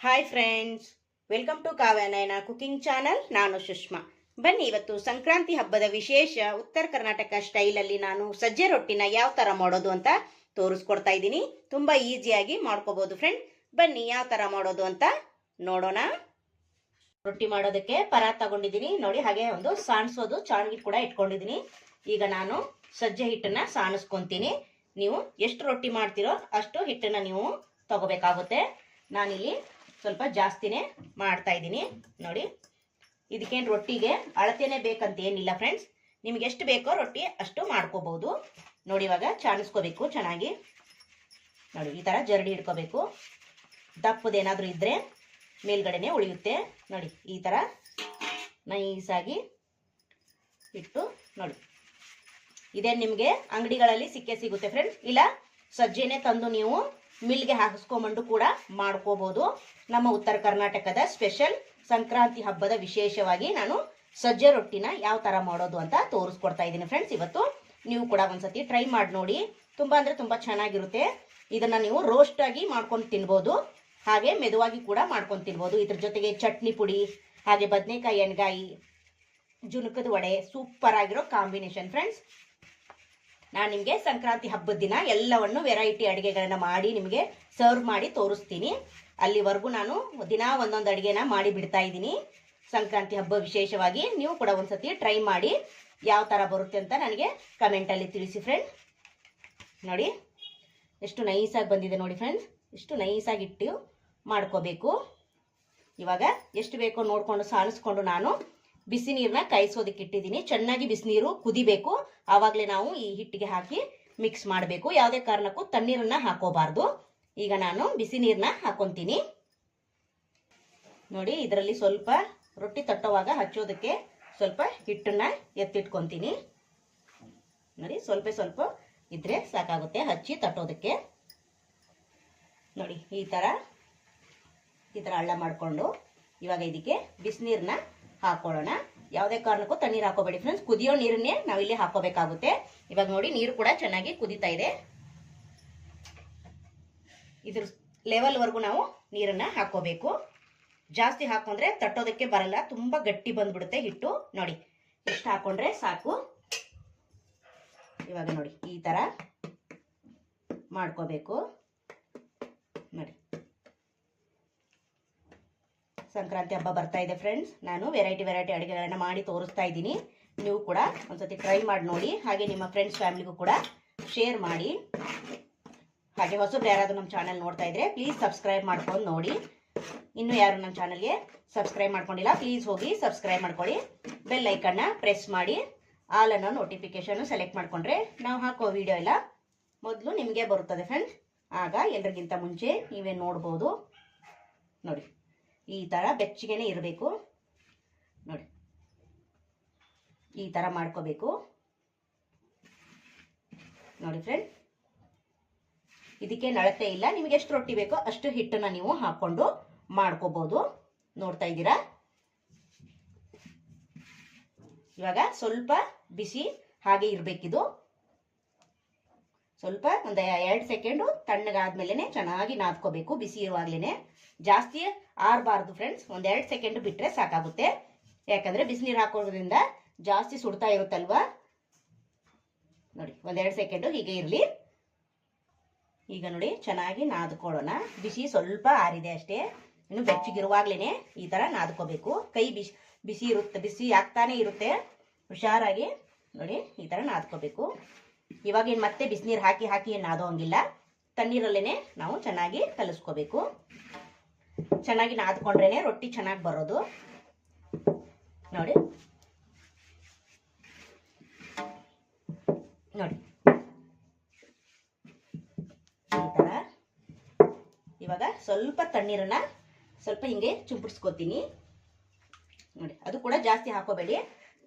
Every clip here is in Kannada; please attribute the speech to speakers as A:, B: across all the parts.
A: Hi friends, welcome to Kavyanayana cooking channel. ನಾನು ಸುಷ್ಮಾ. ಬನ್ನಿ, ಇವತ್ತು ಸಂಕ್ರಾಂತಿ ಹಬ್ಬದ ವಿಶೇಷ ಉತ್ತರ ಕರ್ನಾಟಕ ಸ್ಟೈಲಲ್ಲಿ ನಾನು ಸಜ್ಜೆ ರೊಟ್ಟಿನ ಯಾವ ಥರ ಮಾಡೋದು ಅಂತ ತೋರಿಸ್ಕೊಡ್ತಾ ಇದ್ದೀನಿ. ತುಂಬ ಈಸಿಯಾಗಿ ಮಾಡ್ಕೋಬೋದು ಫ್ರೆಂಡ್. ಬನ್ನಿ ಯಾವ ಥರ ಮಾಡೋದು ಅಂತ ನೋಡೋಣ. ರೊಟ್ಟಿ ಮಾಡೋದಕ್ಕೆ ಪರಾತ್ ತಗೊಂಡಿದ್ದೀನಿ ನೋಡಿ, ಹಾಗೆ ಒಂದು ಸಾಣಿಸೋದು ಚಾಣ್ಗಿಟ್ ಕೂಡ ಇಟ್ಕೊಂಡಿದ್ದೀನಿ. ಈಗ ನಾನು ಸಜ್ಜೆ ಹಿಟ್ಟನ್ನ ಸಾಣಿಸ್ಕೊತೀನಿ. ನೀವು ಎಷ್ಟು ರೊಟ್ಟಿ ಮಾಡ್ತೀರೋ ಅಷ್ಟು ಹಿಟ್ಟನ್ನ ನೀವು ತಗೋಬೇಕಾಗುತ್ತೆ. ನಾನಿಲ್ಲಿ ಸ್ವಲ್ಪ ಜಾಸ್ತಿನೇ ಮಾಡ್ತಾ ಇದ್ದೀನಿ ನೋಡಿ. ಇದಕ್ಕೇನು ರೊಟ್ಟಿಗೆ ಅಳತೆನೇ ಬೇಕಂತ ಏನಿಲ್ಲ ಫ್ರೆಂಡ್ಸ್, ನಿಮ್ಗೆ ಎಷ್ಟು ಬೇಕೋ ರೊಟ್ಟಿ ಅಷ್ಟು ಮಾಡ್ಕೋಬಹುದು ನೋಡಿ. ಇವಾಗ ಚಾಣಿಸ್ಕೋಬೇಕು ಚೆನ್ನಾಗಿ ನೋಡಿ, ಈ ಥರ ಜರಡಿ ಹಿಡ್ಕೋಬೇಕು. ದಪ್ಪದೇನಾದರೂ ಇದ್ದರೆ ಮೇಲ್ಗಡೆನೆ ಉಳಿಯುತ್ತೆ ನೋಡಿ. ಈ ಥರ ನೈಸಾಗಿ ಇಟ್ಟು ನೋಡಿ. ಇದೇ ನಿಮಗೆ ಅಂಗಡಿಗಳಲ್ಲಿ ಸಿಗುತ್ತೆ ಫ್ರೆಂಡ್ಸ್. ಇಲ್ಲ ಸಜ್ಜೆನೆ ತಂದು ನೀವು ಮಿಲ್ಗೆ ಹಾಕಿಸ್ಕೊಂಬಂಡು ಕೂಡ ಮಾಡ್ಕೋಬಹುದು. ನಮ್ಮ ಉತ್ತರ ಕರ್ನಾಟಕದ ಸ್ಪೆಷಲ್ ಸಂಕ್ರಾಂತಿ ಹಬ್ಬದ ವಿಶೇಷವಾಗಿ ನಾನು ಸಜ್ಜೆ ರೊಟ್ಟಿನ ಯಾವ ಥರ ಮಾಡೋದು ಅಂತ ತೋರಿಸ್ಕೊಡ್ತಾ ಇದ್ದೀನಿ ಫ್ರೆಂಡ್ಸ್. ಇವತ್ತು ನೀವು ಕೂಡ ಒಂದ್ಸತಿ ಟ್ರೈ ಮಾಡಿ ನೋಡಿ. ತುಂಬ ಅಂದರೆ ತುಂಬ ಚೆನ್ನಾಗಿರುತ್ತೆ. ಇದನ್ನು ನೀವು ರೋಸ್ಟ್ ಆಗಿ ಮಾಡ್ಕೊಂಡು ತಿನ್ಬೋದು, ಹಾಗೆ ಮೆದುವಾಗಿ ಕೂಡ ಮಾಡ್ಕೊಂಡು ತಿನ್ಬೋದು. ಇದ್ರ ಜೊತೆಗೆ ಚಟ್ನಿ ಪುಡಿ, ಹಾಗೆ ಬದನೆಕಾಯಿ ಎಣ್ಗಾಯಿ, ಜುನುಕದ ವಡೆ, ಸೂಪರ್ ಆಗಿರೋ ಕಾಂಬಿನೇಷನ್ ಫ್ರೆಂಡ್ಸ್. ನಾನು ನಿಮಗೆ ಸಂಕ್ರಾಂತಿ ಹಬ್ಬದ ದಿನ ಎಲ್ಲವನ್ನು ವೆರೈಟಿ ಅಡುಗೆಗಳನ್ನ ಮಾಡಿ ನಿಮಗೆ ಸರ್ವ್ ಮಾಡಿ ತೋರಿಸ್ತೀನಿ. ಅಲ್ಲಿವರೆಗೂ ನಾನು ದಿನ ಒಂದೊಂದು ಅಡುಗೆನ ಮಾಡಿ ಬಿಡ್ತಾ ಇದ್ದೀನಿ ಸಂಕ್ರಾಂತಿ ಹಬ್ಬ ವಿಶೇಷವಾಗಿ. ನೀವು ಕೂಡ ಒಂದ್ಸತಿ ಟ್ರೈ ಮಾಡಿ ಯಾವ ಥರ ಬರುತ್ತೆ ಅಂತ ನನಗೆ ಕಮೆಂಟಲ್ಲಿ ತಿಳಿಸಿ ಫ್ರೆಂಡ್. ನೋಡಿ ಎಷ್ಟು ನೈಸಾಗಿ ಬಂದಿದೆ ನೋಡಿ ಫ್ರೆಂಡ್ಸ್. ಎಷ್ಟು ನೈಸಾಗಿ ಇಟ್ಟು ಮಾಡ್ಕೋಬೇಕು. ಇವಾಗ ಎಷ್ಟು ಬೇಕೋ ನೋಡಿಕೊಂಡು ಸಾಣಿಸ್ಕೊಂಡು ನಾನು ಬಿಸಿ ನೀರನ್ನ ಕಾಯಿಸೋದಕ್ಕೆ ಇಟ್ಟಿದ್ದೀನಿ. ಚೆನ್ನಾಗಿ ಬಿಸಿನೀರು ಕುದಿಬೇಕು, ಆವಾಗಲೇ ನಾವು ಈ ಹಿಟ್ಟಿಗೆ ಹಾಕಿ ಮಿಕ್ಸ್ ಮಾಡಬೇಕು. ಯಾವುದೇ ಕಾರಣಕ್ಕೂ ತಣ್ಣೀರನ್ನ ಹಾಕೋಬಾರ್ದು. ಈಗ ನಾನು ಬಿಸಿ ನೀರನ್ನ ಹಾಕೊತೀನಿ ನೋಡಿ. ಇದರಲ್ಲಿ ಸ್ವಲ್ಪ ರೊಟ್ಟಿ ತಟ್ಟೋವಾಗ ಹಚ್ಚೋದಕ್ಕೆ ಸ್ವಲ್ಪ ಹಿಟ್ಟನ್ನ ಎತ್ತಿಟ್ಕೊತೀನಿ ನೋಡಿ. ಸ್ವಲ್ಪ ಇದ್ರೆ ಸಾಕಾಗುತ್ತೆ ಹಚ್ಚಿ ತಟ್ಟೋದಕ್ಕೆ ನೋಡಿ. ಈ ಥರ ಹಳ್ಳ ಮಾಡಿಕೊಂಡು ಇವಾಗ ಇದಕ್ಕೆ ಬಿಸಿನೀರನ್ನ ಹಾಕೊಳ್ಳೋಣ. ಯಾವುದೇ ಕಾರಣಕ್ಕೂ ತಣ್ಣೀರು ಹಾಕೋಬೇಡಿ ಫ್ರೆಂಡ್ಸ್. ಕುದಿಯೋ ನೀರನ್ನೇ ನಾವಿಲ್ಲಿ ಹಾಕೋಬೇಕಾಗುತ್ತೆ. ಇವಾಗ ನೋಡಿ ನೀರು ಕೂಡ ಚೆನ್ನಾಗಿ ಕುದೀತಾ ಇದೆ. ಇದ್ರ ಲೆವೆಲ್ವರೆಗೂ ನಾವು ನೀರನ್ನ ಹಾಕೋಬೇಕು. ಜಾಸ್ತಿ ಹಾಕೊಂಡ್ರೆ ತಟ್ಟೋದಕ್ಕೆ ಬರಲ್ಲ, ತುಂಬ ಗಟ್ಟಿ ಬಂದ್ಬಿಡುತ್ತೆ ಹಿಟ್ಟು ನೋಡಿ. ಎಷ್ಟು ಹಾಕೊಂಡ್ರೆ ಸಾಕು. ಇವಾಗ ನೋಡಿ ಈ ಥರ ಮಾಡ್ಕೋಬೇಕು ನೋಡಿ. ಸಂಕ್ರಾಂತಿ ಹಬ್ಬ ಬರ್ತಾ ಇದೆ ಫ್ರೆಂಡ್ಸ್. ನಾನು ವೆರೈಟಿ ಅಡುಗೆಗಳನ್ನ ಮಾಡಿ ತೋರಿಸ್ತಾ ಇದ್ದೀನಿ. ನೀವು ಕೂಡ ಒಂದ್ಸತಿ ಟ್ರೈ ಮಾಡಿ ನೋಡಿ. ಹಾಗೆ ನಿಮ್ಮ ಫ್ರೆಂಡ್ಸ್ ಫ್ಯಾಮಿಲಿಗೂ ಕೂಡ ಶೇರ್ ಮಾಡಿ. ಹಾಗೆ ಹೊಸಬ್ರು ಯಾರಾದರೂ ನಮ್ಮ ಚಾನಲ್ ನೋಡ್ತಾ ಇದ್ರೆ ಪ್ಲೀಸ್ ಸಬ್ಸ್ಕ್ರೈಬ್ ಮಾಡ್ಕೊಂಡು ನೋಡಿ. ಇನ್ನೂ ಯಾರು ನಮ್ಮ ಚಾನಲ್ಗೆ ಸಬ್ಸ್ಕ್ರೈಬ್ ಮಾಡ್ಕೊಂಡಿಲ್ಲ ಪ್ಲೀಸ್ ಹೋಗಿ ಸಬ್ಸ್ಕ್ರೈಬ್ ಮಾಡ್ಕೊಳ್ಳಿ. ಬೆಲ್ ಐಕನ್ನ ಪ್ರೆಸ್ ಮಾಡಿ ಆಲ್ ಅನ್ನೋ ನೋಟಿಫಿಕೇಶನ್ ಸೆಲೆಕ್ಟ್ ಮಾಡ್ಕೊಂಡ್ರೆ ನಾವು ಹಾಕೋ ವಿಡಿಯೋ ಎಲ್ಲ ಮೊದಲು ನಿಮಗೆ ಬರುತ್ತದೆ ಫ್ರೆಂಡ್ಸ್. ಆಗ ಎಲ್ರಿಗಿಂತ ಮುಂಚೆ ನೀವೇ ನೋಡ್ಬೋದು ನೋಡಿ. ಈ ಥರ ಬೆಚ್ಚಗೆನೆ ಇರಬೇಕು ನೋಡಿ. ಈ ಥರ ಮಾಡ್ಕೋಬೇಕು ನೋಡಿ ಫ್ರೆಂಡ್. ಇದಕ್ಕೆ ನಳತೆ ಇಲ್ಲ. ನಿಮಗೆ ಎಷ್ಟು ರೊಟ್ಟಿ ಬೇಕೋ ಅಷ್ಟು ಹಿಟ್ಟನ್ನ ನೀವು ಹಾಕೊಂಡು ಮಾಡ್ಕೋಬಹುದು. ನೋಡ್ತಾ ಇದ್ದೀರಾ. ಇವಾಗ ಸ್ವಲ್ಪ ಬಿಸಿ ಹಾಗೆ ಇರಬೇಕಿದು. ಸ್ವಲ್ಪ ಒಂದು 2 ಸೆಕೆಂಡು ತಣ್ಣಗಾದ್ಮೇಲೆ ಚೆನ್ನಾಗಿ ನಾದ್ಕೋಬೇಕು. ಬಿಸಿ ಇರುವಾಗ್ಲೇನೆ, ಜಾಸ್ತಿ ಆರಬಾರ್ದು ಫ್ರೆಂಡ್ಸ್. ಒಂದು 2 ಸೆಕೆಂಡ್ ಬಿಟ್ಟರೆ ಸಾಕಾಗುತ್ತೆ. ಯಾಕಂದ್ರೆ ಬಿಸಿನೀರು ಹಾಕೋದ್ರಿಂದ ಜಾಸ್ತಿ ಸುಡ್ತಾ ಇರುತ್ತಲ್ವಾ ನೋಡಿ. ಒಂದು 2 ಸೆಕೆಂಡು ಹೀಗೆ ಇರಲಿ. ಈಗ ನೋಡಿ ಚೆನ್ನಾಗಿ ನಾದ್ಕೊಳ್ಳೋಣ. ಬಿಸಿ ಸ್ವಲ್ಪ ಆರಿದೆ ಅಷ್ಟೇ. ಇನ್ನು ಬೆಚ್ಚಗಿರುವಾಗ್ಲೇನೆ ಈ ಥರ ನಾದ್ಕೋಬೇಕು. ಕೈ ಬಿಸಿ ಇರುತ್ತೆ, ಬಿಸಿ ಆಗ್ತಾನೆ ಇರುತ್ತೆ. ಹುಷಾರಾಗಿ ನೋಡಿ ಈ ಥರ ನಾದ್ಕೋಬೇಕು. ಇವಾಗೇನು ಮತ್ತೆ ಬಿಸಿನೀರು ಹಾಕಿ ಏನು ನಾದೋಂಗಿಲ್ಲ. ತಣ್ಣೀರಲ್ಲೇನೆ ನಾವು ಚೆನ್ನಾಗಿ ಕಲಿಸ್ಕೋಬೇಕು. ಚೆನ್ನಾಗಿ ನಾದ್ಕೊಂಡ್ರೇನೆ ರೊಟ್ಟಿ ಚೆನ್ನಾಗಿ ಬರೋದು ನೋಡಿ. ನೋಡಿ ಈ ಥರ. ಇವಾಗ ಸ್ವಲ್ಪ ತಣ್ಣೀರನ್ನ ಸ್ವಲ್ಪ ಹಿಂಗೆ ಚುಂಪಡಿಸ್ಕೋತೀನಿ ನೋಡಿ. ಅದು ಕೂಡ ಜಾಸ್ತಿ ಹಾಕೋಬೇಡಿ.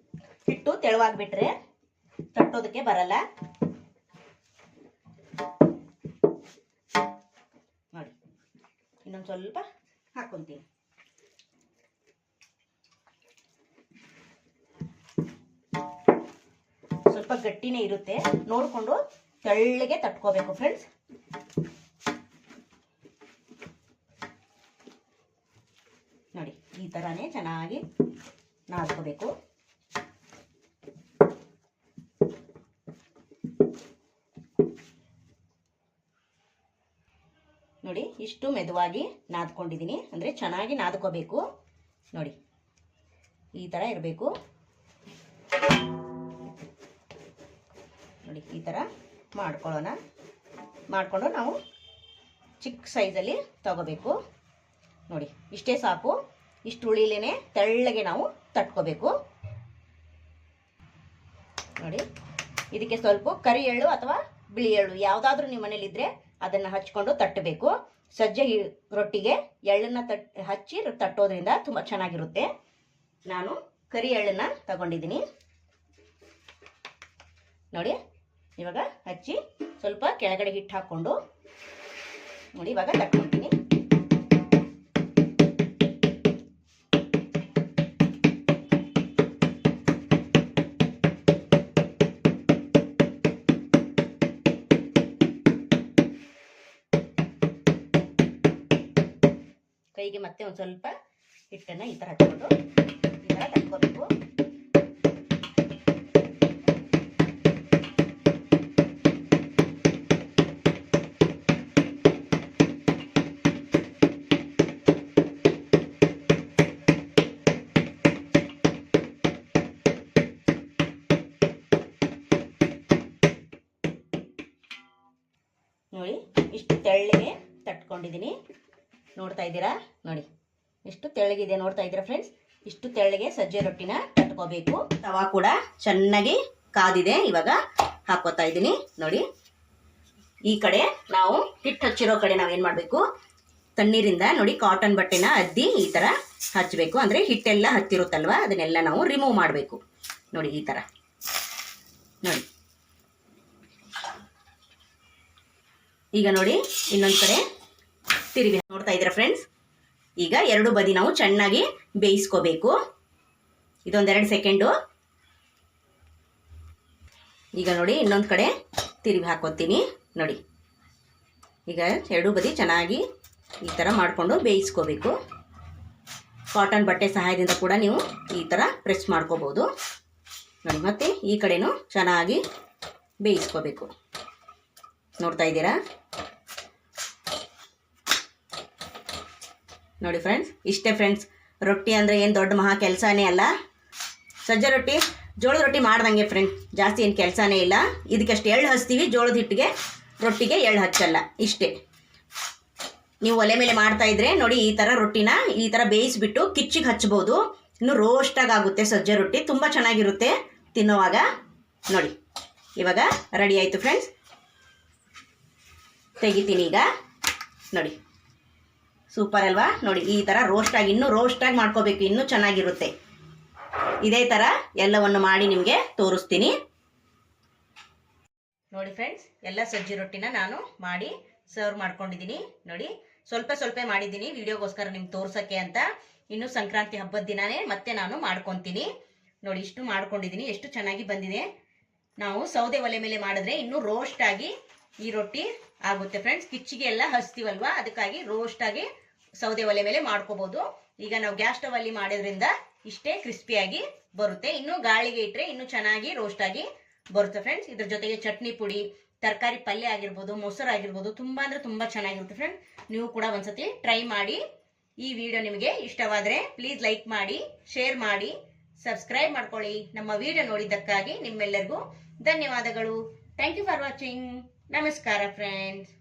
A: ಹಿಟ್ಟು ತೆಳುವಾಗ್ಬಿಟ್ರೆ ತಟ್ಟೋದಕ್ಕೆ ಬರಲ್ಲ ನೋಡಿ. ಇನ್ನೊಂದು ಸ್ವಲ್ಪ ಹಾಕೊಂತೀನಿ. ಸ್ವಲ್ಪ ಗಟ್ಟಿನೇ ಇರುತ್ತೆ, ನೋಡಿಕೊಂಡು ತೆಳ್ಳಗೆ ತಟ್ಕೋಬೇಕು ಫ್ರೆಂಡ್ಸ್. ನೋಡಿ ಈ ಥರನೇ ಚೆನ್ನಾಗಿ ನಾದ್ಕೋಬೇಕು. ನೋಡಿ ಇಷ್ಟು ಮೆದುವಾಗಿ ನಾದ್ಕೊಂಡಿದ್ದೀನಿ, ಅಂದರೆ ಚೆನ್ನಾಗಿ ನಾದ್ಕೋಬೇಕು. ನೋಡಿ ಈ ಥರ ಇರಬೇಕು. ನೋಡಿ ಈ ಥರ ಮಾಡಿಕೊಂಡು ನಾವು ಚಿಕ್ಕ ಸೈಜಲ್ಲಿ ತಗೋಬೇಕು. ನೋಡಿ ಇಷ್ಟೇ ಸಾಕು. ಇಷ್ಟು ಉಳಿಲೇನೆ ತೆಳ್ಳಗೆ ನಾವು ತಟ್ಕೋಬೇಕು. ನೋಡಿ ಇದಕ್ಕೆ ಸ್ವಲ್ಪ ಕರಿ ಎಳ್ಳು ಅಥವಾ ಬಿಳಿ ಎಳ್ಳು ಯಾವುದಾದ್ರೂ ನಿಮ್ಮ ಮನೇಲಿದ್ದರೆ ಅದನ್ನು ಹಚ್ಕೊಂಡು ತಟ್ಟಬೇಕು. ಸಜ್ಜೆ ರೊಟ್ಟಿಗೆ ಎಳ್ಳನ್ನು ಹಚ್ಚಿ ತಟ್ಟೋದ್ರಿಂದ ತುಂಬ ಚೆನ್ನಾಗಿರುತ್ತೆ. ನಾನು ಕರಿ ಎಳ್ಳನ್ನು ತಗೊಂಡಿದ್ದೀನಿ. ನೋಡಿ ಇವಾಗ ಹಚ್ಚಿ ಸ್ವಲ್ಪ ಕೆಳಗಡೆ ಹಿಟ್ಟು ಹಾಕ್ಕೊಂಡು ನೋಡಿ ಇವಾಗ ತಟ್ಕೊತೀನಿ. ಕೈಗೆ ಮತ್ತೆ ಒಂದು ಸ್ವಲ್ಪ ಹಿಟ್ಟನ್ನು ಈ ಥರ ಹಚ್ಕೊಂಡು ಈ ಥರ ತಟ್ಕೋಬೇಕು. ನೋಡಿ ಇಷ್ಟು ತೆಳ್ಳಗೆ ತಟ್ಕೊಂಡಿದ್ದೀನಿ. ನೋಡ್ತಾ ಇದ್ದೀರಾ? ನೋಡಿ ಇಷ್ಟು ತೆಳ್ಳಗಿದೆ, ನೋಡ್ತಾ ಇದ್ದೀರಾ ಫ್ರೆಂಡ್ಸ್? ಇಷ್ಟು ತೆಳ್ಳಗೆ ಸಜ್ಜೆ ರೊಟ್ಟಿನ ತಟ್ಕೋಬೇಕು. ತವಾ ಕೂಡ ಚೆನ್ನಾಗಿ ಕಾದಿದೆ. ಇವಾಗ ಹಾಕೋತಾ ಇದ್ದೀನಿ. ನೋಡಿ ಈ ಕಡೆ ನಾವು ಹಿಟ್ಟು ಹಚ್ಚಿರೋ ಕಡೆ ನಾವೇನು ಮಾಡಬೇಕು, ತಣ್ಣೀರಿಂದ ನೋಡಿ ಕಾಟನ್ ಬಟ್ಟೆನ ಅದ್ದಿ ಈ ಥರ ಹಚ್ಚಬೇಕು. ಅಂದರೆ ಹಿಟ್ಟೆಲ್ಲ ಹತ್ತಿರುತ್ತಲ್ವ ಅದನ್ನೆಲ್ಲ ನಾವು ರಿಮೂವ್ ಮಾಡಬೇಕು. ನೋಡಿ ಈ ಥರ ನೋಡಿ. ಈಗ ನೋಡಿ ಇನ್ನೊಂದು ಕಡೆ ತಿರುಗಿ ನೋಡ್ತಾ ಇದ್ದೀರಾ ಫ್ರೆಂಡ್ಸ್? ಈಗ ಎರಡು ಬದಿ ನಾವು ಚೆನ್ನಾಗಿ ಬೇಯಿಸ್ಕೋಬೇಕು. ಇದೊಂದೆರಡು ಸೆಕೆಂಡು. ಈಗ ನೋಡಿ ಇನ್ನೊಂದು ಕಡೆ ತಿರುಗಿ ಹಾಕೋತೀನಿ. ನೋಡಿ ಈಗ ಎರಡು ಬದಿ ಚೆನ್ನಾಗಿ ಈ ಥರ ಮಾಡಿಕೊಂಡು ಬೇಯಿಸ್ಕೋಬೇಕು. ಕಾಟನ್ ಬಟ್ಟೆ ಸಹಾಯದಿಂದ ಕೂಡ ನೀವು ಈ ಥರ ಪ್ರೆಸ್ ಮಾಡ್ಕೋಬೋದು. ನೋಡಿ ಮತ್ತೆ ಈ ಕಡೆನೂ ಚೆನ್ನಾಗಿ ಬೇಯಿಸ್ಕೋಬೇಕು. ನೋಡ್ತಾ ಇದ್ದೀರಾ? ನೋಡಿ ಫ್ರೆಂಡ್ಸ್, ಇಷ್ಟೇ ಫ್ರೆಂಡ್ಸ್. ರೊಟ್ಟಿ ಅಂದರೆ ಏನು ದೊಡ್ಡ ಮಹಾ ಕೆಲಸನೇ ಅಲ್ಲ. ಸಜ್ಜೆ ರೊಟ್ಟಿ ಜೋಳದ ರೊಟ್ಟಿ ಮಾಡ್ದಂಗೆ ಫ್ರೆಂಡ್, ಜಾಸ್ತಿ ಏನು ಕೆಲಸನೇ ಇಲ್ಲ. ಇದಕ್ಕಷ್ಟು ಎಳ್ಳು ಹಚ್ತೀವಿ, ಜೋಳದ ಹಿಟ್ಟಿಗೆ ರೊಟ್ಟಿಗೆ ಎಳ್ಳು ಹಚ್ಚಲ್ಲ. ಇಷ್ಟೇ. ನೀವು ಒಲೆ ಮೇಲೆ ಮಾಡ್ತಾ ಇದ್ರೆ ನೋಡಿ ಈ ಥರ ರೊಟ್ಟಿನ ಈ ಥರ ಬೇಯಿಸಿಬಿಟ್ಟು ಕಿಚ್ಚಿಗೆ ಹಚ್ಬೋದು. ಇನ್ನು ರೋಸ್ಟಾಗಿ ಆಗುತ್ತೆ ಸಜ್ಜೆ ರೊಟ್ಟಿ, ತುಂಬ ಚೆನ್ನಾಗಿರುತ್ತೆ ತಿನ್ನೋವಾಗ. ನೋಡಿ ಇವಾಗ ರೆಡಿ ಆಯಿತು ಫ್ರೆಂಡ್ಸ್. ತೆಗಿತೀನಿ ಈಗ. ನೋಡಿ ಸೂಪರ್ ಅಲ್ವಾ? ನೋಡಿ ಈ ಥರ ಇನ್ನೂ ರೋಸ್ಟಾಗಿ ಮಾಡ್ಕೋಬೇಕು, ಇನ್ನೂ ಚೆನ್ನಾಗಿರುತ್ತೆ. ಇದೇ ಥರ ಎಲ್ಲವನ್ನು ಮಾಡಿ ನಿಮಗೆ ತೋರಿಸ್ತೀನಿ. ನೋಡಿ ಫ್ರೆಂಡ್ಸ್, ಎಲ್ಲ ಸಜ್ಜೆ ರೊಟ್ಟಿನ ನಾನು ಮಾಡಿ ಸರ್ವ್ ಮಾಡ್ಕೊಂಡಿದ್ದೀನಿ. ನೋಡಿ ಸ್ವಲ್ಪ ಸ್ವಲ್ಪ ಮಾಡಿದ್ದೀನಿ ವಿಡಿಯೋಗೋಸ್ಕರ ನಿಮ್ಗೆ ತೋರ್ಸೋಕ್ಕೆ ಅಂತ. ಇನ್ನು ಸಂಕ್ರಾಂತಿ ಹಬ್ಬದ ದಿನನೇ ಮತ್ತೆ ನಾನು ಮಾಡ್ಕೊತೀನಿ. ನೋಡಿ ಇಷ್ಟು ಮಾಡ್ಕೊಂಡಿದ್ದೀನಿ, ಎಷ್ಟು ಚೆನ್ನಾಗಿ ಬಂದಿದೆ. ನಾವು ಸೌದೆ ಒಲೆ ಮೇಲೆ ಮಾಡಿದ್ರೆ ಇನ್ನೂ ರೋಸ್ಟಾಗಿ ಈ ರೊಟ್ಟಿ ಆಗುತ್ತೆ ಫ್ರೆಂಡ್ಸ್. ಕಿಚ್ಚಿಗೆ ಎಲ್ಲ ಹಚ್ತೀವಲ್ವಾ, ಅದಕ್ಕಾಗಿ ರೋಸ್ಟಾಗಿ ಸೌದೆ ಒಲೆ ಮೇಲೆ ಮಾಡ್ಕೋಬಹುದು. ಈಗ ನಾವು ಗ್ಯಾಸ್ ಸ್ಟವ್ ಅಲ್ಲಿ ಮಾಡೋದ್ರಿಂದ ಇಷ್ಟೇ ಕ್ರಿಸ್ಪಿಯಾಗಿ ಬರುತ್ತೆ. ಇನ್ನು ಗಾಳಿಗೆ ಇಟ್ಟರೆ ಇನ್ನೂ ಚೆನ್ನಾಗಿ ರೋಸ್ಟಾಗಿ ಬರುತ್ತೆ ಫ್ರೆಂಡ್ಸ್. ಇದ್ರ ಜೊತೆಗೆ ಚಟ್ನಿ ಪುಡಿ, ತರಕಾರಿ ಪಲ್ಯ ಆಗಿರ್ಬೋದು, ಮೊಸರು ಆಗಿರ್ಬೋದು, ತುಂಬ ಅಂದರೆ ತುಂಬ ಚೆನ್ನಾಗಿರುತ್ತೆ ಫ್ರೆಂಡ್ಸ್. ನೀವು ಕೂಡ ಒಂದ್ಸತಿ ಟ್ರೈ ಮಾಡಿ. ಈ ವಿಡಿಯೋ ನಿಮಗೆ ಇಷ್ಟವಾದರೆ ಪ್ಲೀಸ್ ಲೈಕ್ ಮಾಡಿ, ಶೇರ್ ಮಾಡಿ, ಸಬ್ಸ್ಕ್ರೈಬ್ ಮಾಡ್ಕೊಳ್ಳಿ. ನಮ್ಮ ವಿಡಿಯೋ ನೋಡಿದ್ದಕ್ಕಾಗಿ ನಿಮ್ಮೆಲ್ಲರಿಗೂ ಧನ್ಯವಾದಗಳು. Thank you for watching. ನಮಸ್ಕಾರ ಫ್ರೆಂಡ್ಸ್.